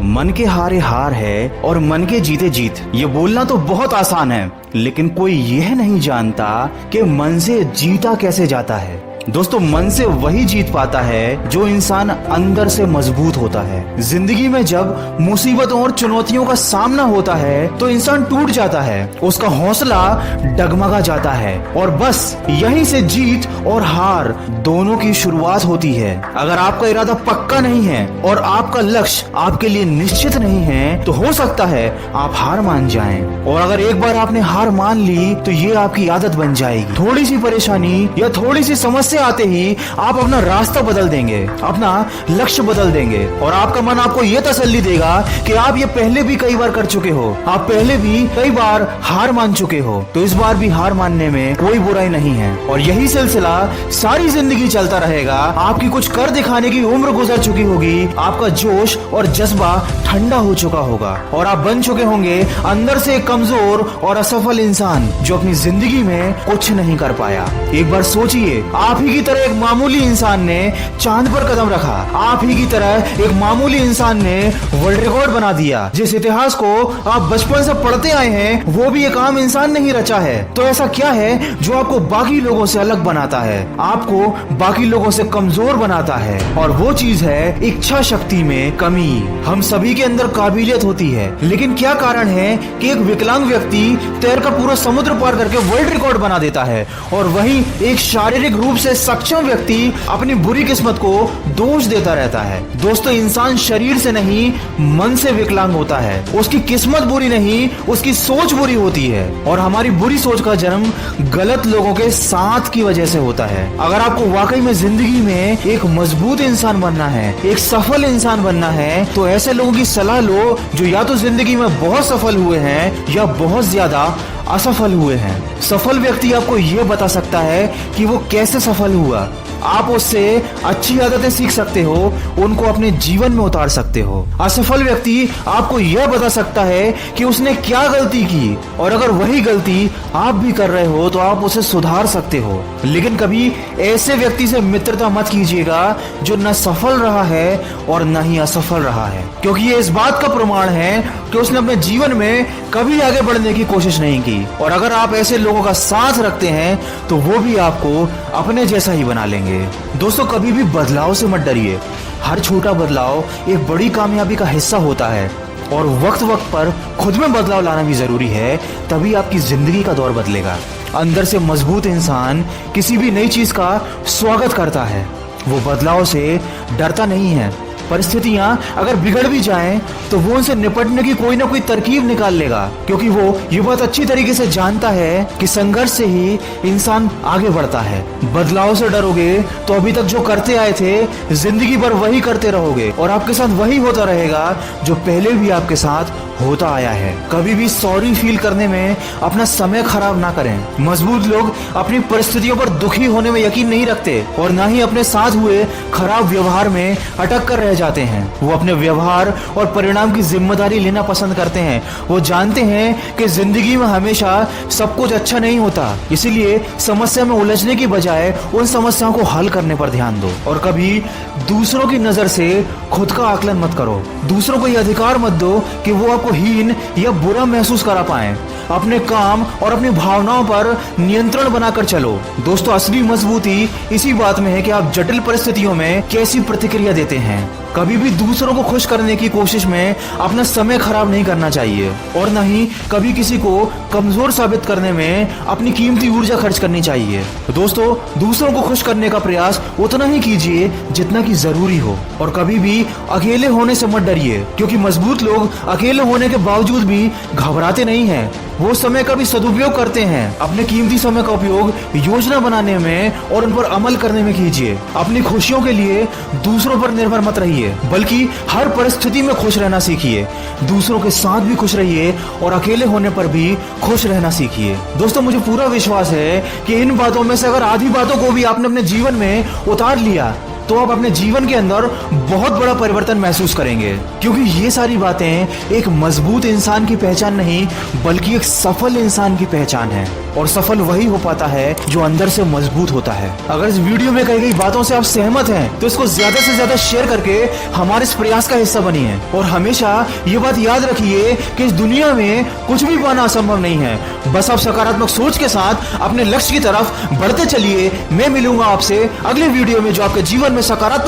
मन के हारे हार है और मन के जीते जीत। ये बोलना तो बहुत आसान है, लेकिन कोई यह नहीं जानता कि मन से जीता कैसे जाता है। दोस्तों, मन से वही जीत पाता है जो इंसान अंदर से मजबूत होता है। जिंदगी में जब मुसीबतों और चुनौतियों का सामना होता है तो इंसान टूट जाता है, उसका हौसला डगमगा जाता है और बस यहीं से जीत और हार दोनों की शुरुआत होती है। अगर आपका इरादा पक्का नहीं है और आपका लक्ष्य आपके लिए निश्चित नहीं है तो हो सकता है आप हार मान जाएं। और अगर एक बार आपने हार मान ली तो ये आपकी आदत बन जाएगी। थोड़ी सी परेशानी या थोड़ी सी समस्या आते ही आप अपना रास्ता बदल देंगे, अपना लक्ष्य बदल देंगे और आपका मन आपको यह तसल्ली देगा कि आप ये पहले भी कई बार कर चुके हो, आप पहले भी कई बार हार मान चुके हो, तो इस बार भी हार मानने में कोई बुराई नहीं है। और यही सिलसिला सारी जिंदगी चलता रहेगा। आपकी कुछ कर दिखाने की उम्र गुजर चुकी होगी, आपका जोश और जज्बा ठंडा हो चुका होगा और आप बन चुके होंगे अंदर से एक कमजोर और असफल इंसान जो अपनी जिंदगी में कुछ नहीं कर पाया। एक बार सोचिए, आप ही की तरह एक मामूली इंसान ने चांद पर कदम रखा, आप ही की तरह एक मामूली इंसान ने वर्ल्ड रिकॉर्ड बना दिया। जिस इतिहास को आप बचपन से पढ़ते आए हैं वो भी एक आम इंसान नहीं रचा है। तो ऐसा क्या है जो आपको बाकी लोगों से अलग बनाता है, आपको बाकी लोगों से कमजोर बनाता है? और वो चीज है इच्छा शक्ति में कमी। हम सभी के अंदर काबिलियत होती है, लेकिन क्या कारण है कि एक विकलांग व्यक्ति तैर का पूरा समुद्र पार करके वर्ल्ड रिकॉर्ड बना देता है और वहीं एक शारीरिक रूप से सक्षम व्यक्ति अपनी बुरी किस्मत को दोष देता रहता है। दोस्तों, इंसान शरीर से नहीं मन से विकलांग होता है। उसकी किस्मत बुरी नहीं, उसकी सोच बुरी होती है और हमारी बुरी सोच का जन्म गलत लोगों के साथ की वजह से होता है। अगर आपको वाकई में जिंदगी में एक मजबूत इंसान बनना है, एक सफल इंसान बनना है, तो ऐसे लोगों की सलाह लो जो या तो जिंदगी में बहुत सफल हुए हैं या बहुत ज्यादा असफल हुए हैं। सफल व्यक्ति आपको यह बता सकता है कि वो कैसे सफल हुआ। आप उससे अच्छी आदतें सीख सकते हो, उनको अपने जीवन में उतार सकते हो। असफल व्यक्ति आपको यह बता सकता है कि उसने क्या गलती की और अगर वही गलती आप भी कर रहे हो तो आप उसे सुधार सकते हो। लेकिन कभी ऐसे व्यक्ति से मित्रता मत कीजिएगा जो न सफल रहा है और न ही असफल रहा है, क्योंकि ये इस बात का प्रमाण है कि उसने अपने जीवन में कभी आगे बढ़ने की कोशिश नहीं की। और अगर आप ऐसे लोगों का साथ रखते हैं तो वो भी आपको अपने जैसा ही बना लेंगे। दोस्तों, कभी भी बदलाव से मत डरिए। हर छोटा बदलाव एक बड़ी कामयाबी का हिस्सा होता है और वक्त वक्त पर खुद में बदलाव लाना भी जरूरी है, तभी आपकी जिंदगी का दौर बदलेगा। अंदर से मजबूत इंसान किसी भी नई चीज का स्वागत करता है, वो बदलाव से डरता नहीं है। परिस्थितियां अगर बिगड़ भी जाएं तो वो उनसे निपटने की कोई ना कोई तरकीब निकाल लेगा, क्योंकि वो ये बात अच्छी तरीके से जानता है कि संघर्ष से ही इंसान आगे बढ़ता है। बदलाव से डरोगे तो अभी तक जो करते आए थे जिंदगी भर वही करते रहोगे और आपके साथ वही होता रहेगा जो पहले भी आपके साथ होता आया है। कभी भी सॉरी फील करने में अपना समय खराब ना करें। मजबूत लोग अपनी परिस्थितियों पर दुखी होने में यकीन नहीं रखते और ना ही अपने साथ हुए खराब व्यवहार में अटक कर रह जाते हैं। वो अपने व्यवहार और परिणाम की जिम्मेदारी लेना पसंद करते हैं। वो जानते हैं कि जिंदगी में हमेशा सब कुछ अच्छा नहीं होता, इसीलिए समस्या में उलझने की बजाय उन समस्याओं को हल करने पर ध्यान दो। और कभी दूसरों की नजर से खुद का आकलन मत करो। दूसरों को यह अधिकार मत दो कि वो आपको हीन या बुरा महसूस करा पाए। अपने काम और अपनी भावनाओं पर नियंत्रण बनाकर चलो। दोस्तों, असली मजबूती इसी बात में है कि आप जटिल परिस्थितियों में कैसी प्रतिक्रिया देते हैं। कभी भी दूसरों को खुश करने की कोशिश में अपना समय खराब नहीं करना चाहिए और न ही कभी किसी को कमजोर साबित करने में अपनी कीमती ऊर्जा खर्च करनी चाहिए। दोस्तों, दूसरों को खुश करने का प्रयास उतना ही कीजिए जितना कि जरूरी हो और कभी भी अकेले होने से मत डरिए, क्योंकि मजबूत लोग अकेले होने के बावजूद भी घबराते नहीं हैं। वो समय का भी सदुपयोग करते हैं। अपने कीमती समय का उपयोग योजना बनाने में और उन पर अमल करने में कीजिए। अपनी खुशियों के लिए दूसरों पर निर्भर मत रहिए, बल्कि हर परिस्थिति में खुश रहना सीखिए। दूसरों के साथ भी खुश रहिए और अकेले होने पर भी खुश रहना सीखिए। दोस्तों, मुझे पूरा विश्वास है कि इन बातों में से अगर आधी बातों को भी आपने अपने जीवन में उतार लिया तो आप अपने जीवन के अंदर बहुत बड़ा परिवर्तन महसूस करेंगे, क्योंकि ये सारी बातें एक मजबूत इंसान की पहचान नहीं बल्कि एक सफल इंसान की पहचान है। और सफल वही हो पाता है जो अंदर से मजबूत होता है। अगर इस वीडियो में कही गई बातों से आप सहमत हैं तो इसको ज्यादा से ज्यादा शेयर करके हमारे इस प्रयास का हिस्सा बनिए। और हमेशा ये बात याद रखिए कि इस दुनिया में कुछ भी पाना असंभव नहीं है। बस आप सकारात्मक सोच के साथ अपने लक्ष्य की तरफ बढ़ते चलिए। मैं मिलूंगा आपसे अगले वीडियो में जो आपके जीवन में सकारात्मक